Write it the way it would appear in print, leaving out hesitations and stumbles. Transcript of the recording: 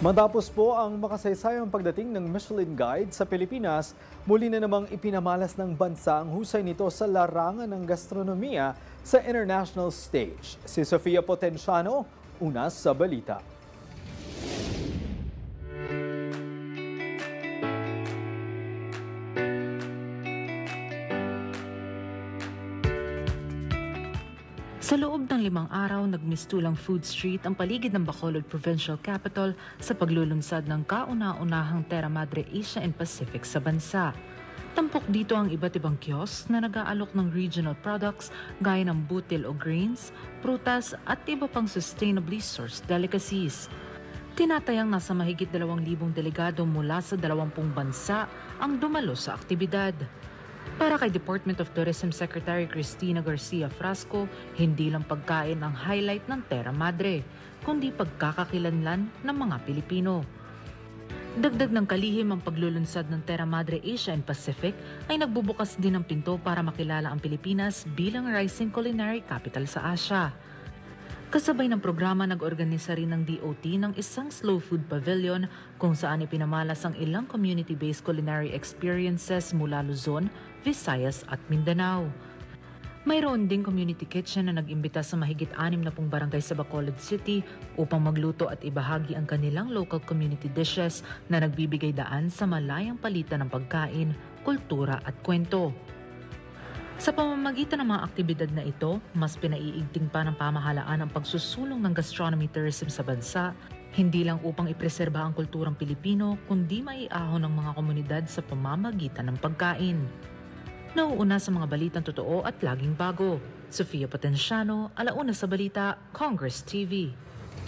Matapos po ang makasaysayang pagdating ng Michelin Guide sa Pilipinas, muli na namang ipinamalas ng bansa ang husay nito sa larangan ng gastronomiya sa international stage. Si Sofia Potenciano, una sa balita. Sa loob ng 5 araw, nagmistulang food street ang paligid ng Bacolod Provincial Capital sa paglulunsad ng kauna-unahang Terra Madre Asia and Pacific sa bansa. Tampok dito ang iba't ibang kiosk na nag-aalok ng regional products gaya ng butil o grains, prutas at iba pang sustainably sourced delicacies. Tinatayang nasa mahigit 2,000 delegado mula sa 20 bansa ang dumalo sa aktibidad. Para kay Department of Tourism Secretary Cristina Garcia Frasco, hindi lang pagkain ang highlight ng Terra Madre, kundi pagkakakilanlan ng mga Pilipino. Dagdag ng kalihim ang paglulunsad ng Terra Madre Asia and Pacific ay nagbubukas din ng pinto para makilala ang Pilipinas bilang rising culinary capital sa Asia. Kasabay ng programa, nag-organisa rin ng DOT ng isang slow food pavilion kung saan ipinamalas ang ilang community-based culinary experiences mula Luzon, Visayas at Mindanao. Mayroon ding community kitchen na nag-imbita sa mahigit 60 barangay sa Bacolod City upang magluto at ibahagi ang kanilang local community dishes na nagbibigay daan sa malayang palitan ng pagkain, kultura at kwento. Sa pamamagitan ng mga aktibidad na ito, mas pinaiigting pa ng pamahalaan ang pagsusulong ng gastronomy tourism sa bansa, hindi lang upang ipreserba ang kulturang Pilipino, kundi maiahon ng mga komunidad sa pamamagitan ng pagkain. Nauuna sa mga balitang totoo at laging bago. Sofia Potenciano, Alauna sa Balita, Congress TV.